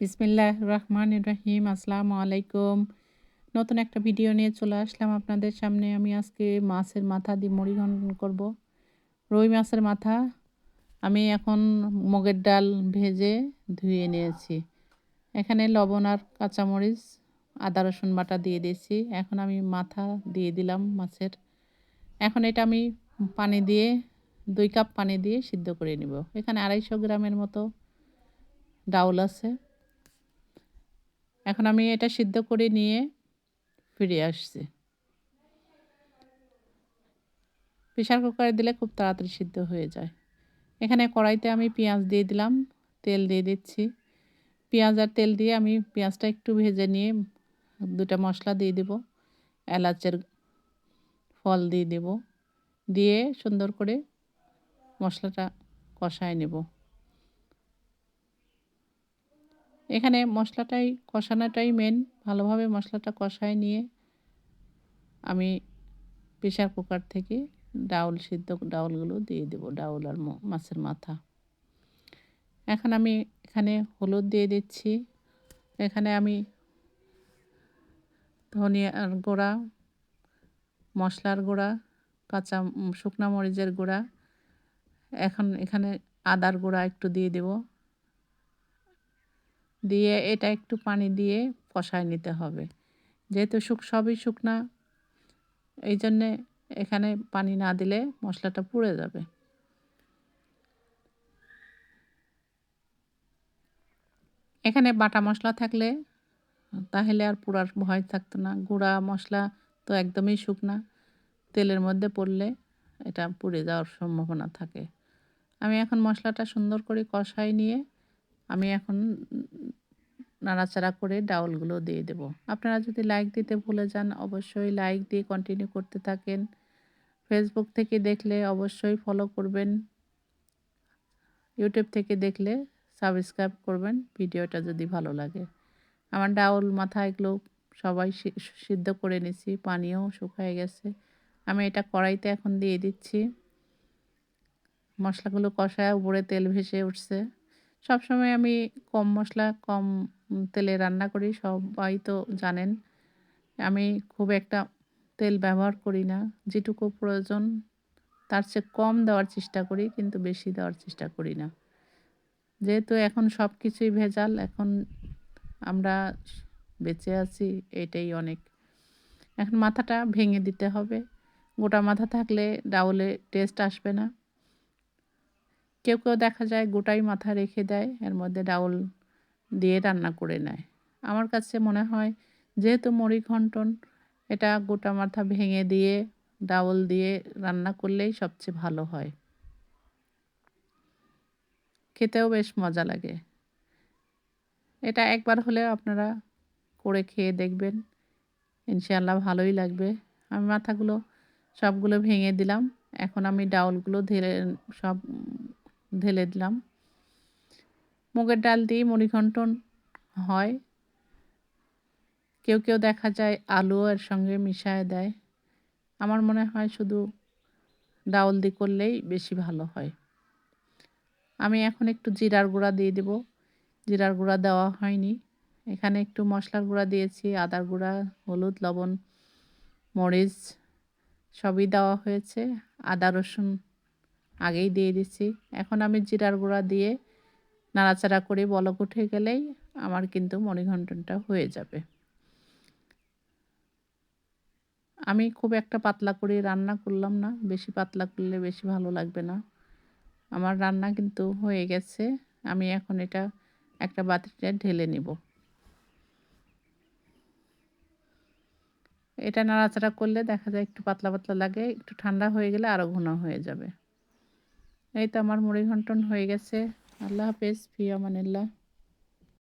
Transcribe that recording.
বিসমিল্লাহ রহমান রহিম। আসসালামু আলাইকুম। নতুন একটা ভিডিও নিয়ে চলে আসলাম আপনাদের সামনে। আমি আজকে মাছের মাথা দিয়ে মুড়ি ঘন্ট করব। রুই মাছের মাথা আমি এখন মুগের ডাল ভেজে ধুয়ে নিয়েছি। এখানে লবণ আর কাঁচামরিচ, আদা রসুন বাটা দিয়ে দিয়েছি। এখন আমি মাথা দিয়ে দিলাম মাছের। এখন এটা আমি পানি দিয়ে 2 কাপ পানি দিয়ে সিদ্ধ করে নিব। এখানে 250 গ্রামের মতো ডাউল আছে। এখন আমি এটা সিদ্ধ করে নিয়ে ফিরে আসছি। প্রেসার কুকারে দিলে খুব তাড়াতাড়ি সিদ্ধ হয়ে যায়। এখানে কড়াইতে আমি পেঁয়াজ দিয়ে দিলাম, তেল দিয়ে দিচ্ছি। পেঁয়াজ আর তেল দিয়ে আমি পেঁয়াজটা একটু ভেজে নিয়ে 2টা মশলা দিয়ে দেব। এলাচের ফল দিয়ে দেব। দিয়ে সুন্দর করে মশলাটা কষায় নেব। এখানে মশলাটাই কষানোটাই মেন। ভালোভাবে মশলাটা কষায় নিয়ে আমি প্রেসার কুকার থেকে সিদ্ধ ডাউলগুলো দিয়ে দেব। ডাউল আর মাছের মাথা। এখন আমি এখানে হলুদ দিয়ে দিচ্ছি। এখানে আমি ধনিয়ার গুঁড়া, মশলার গুঁড়া, শুকনা মরিচের গুঁড়া, এখন এখানে আদার গুঁড়া একটু দিয়ে দেব। দিয়ে এটা একটু পানি দিয়ে কষায় নিতে হবে। যেহেতু সবই শুকনা, এই জন্যে এখানে পানি না দিলে মশলাটা পুড়ে যাবে। এখানে বাটা মশলা থাকলে তাহলে আর পোড়ার ভয় থাকতো না। গুঁড়া মশলা তো একদমই শুকনা, তেলের মধ্যে পড়লে এটা পুড়ে যাওয়ার সম্ভাবনা থাকে। আমি এখন মশলাটা সুন্দর করে কষায় নিয়ে আমি এখন নাড়াচাড়া করে ডাউলগুলো দিয়ে দেব। আপনারা যদি লাইক দিতে ভুলে যান, অবশ্যই লাইক দিয়ে কন্টিনিউ করতে থাকেন। ফেসবুক থেকে দেখলে অবশ্যই ফলো করবেন। ইউটিউব থেকে দেখলে সাবস্ক্রাইব করবেন ভিডিওটা যদি ভালো লাগে। আমার ডাউল মাথা এগুলো সবাই সিদ্ধ করে নিছি, পানিও শুকায় গেছে। আমি এটা কড়াইতে এখন দিয়ে দিচ্ছি। মশলাগুলো কষায় উপরে তেল ভেসে উঠছে। সবসময় আমি কম মশলা কম তেলে রান্না করি, সবাই তো জানেন। আমি খুব একটা তেল ব্যবহার করি না। যেটুকু প্রয়োজন তার চেয়ে কম দেওয়ার চেষ্টা করি, কিন্তু বেশি দেওয়ার চেষ্টা করি না। যেহেতু এখন সব কিছুই ভেজাল, এখন আমরা বেঁচে আছি, এটাই অনেক। এখন মাথাটা ভেঙে দিতে হবে। গোটা মাথা থাকলে ডাউলে টেস্ট আসবে না। কেউ দেখা যায় গোটাই মাথা রেখে দেয়, এর মধ্যে ডাউল দিয়ে রান্না করে নেয়। আমার কাছে মনে হয় যেহেতু মুড়ি ঘন্টন, এটা গোটা মাথা ভেঙে দিয়ে ডাউল দিয়ে রান্না করলেই সবচেয়ে ভালো হয়। খেতেও বেশ মজা লাগে। এটা একবার হলেও আপনারা করে খেয়ে দেখবেন, ইনশাআল্লাহ ভালোই লাগবে। আমি মাথাগুলো সবগুলো ভেঙে দিলাম। এখন আমি ডাউলগুলো সব ঢেলে দিলাম। মুগের ডাল দিয়ে মুড়িঘন্টন হয়। কেউ দেখা যায় আলু এর সঙ্গে মিশায়ে দেয়। আমার মনে হয় শুধু ডাউল দিয়ে করলেই বেশি ভালো হয়। আমি এখন একটু জিরার গুঁড়া দিয়ে দেব। জিরার গুঁড়া দেওয়া হয়নি। এখানে একটু মশলার গুঁড়া দিয়েছি, আদার গুঁড়া, হলুদ, লবণ, মরিচ সবই দেওয়া হয়েছে। আদা রসুন আগেই দিয়ে দিচ্ছি। এখন আমি জিরার গুঁড়া দিয়ে নাড়াচাড়া করে বলক উঠে গেলেই আমার কিন্তু মুড়িঘন্টনটা হয়ে যাবে। আমি খুব একটা পাতলা করে রান্না করলাম না, বেশি পাতলা করলে বেশি ভালো লাগবে না। আমার রান্না কিন্তু হয়ে গেছে। আমি এখন এটা একটা বাটিতে ঢেলে নিব। এটা নাড়াচাড়া করলে দেখা যায় একটু পাতলা পাতলা লাগে, একটু ঠান্ডা হয়ে গেলে আরও ঘন হয়ে যাবে। এই তো আমার মুড়িঘন্টন হয়ে গেছে। আল্লাহ হাফেজ, ফি আমানিল্লাহ।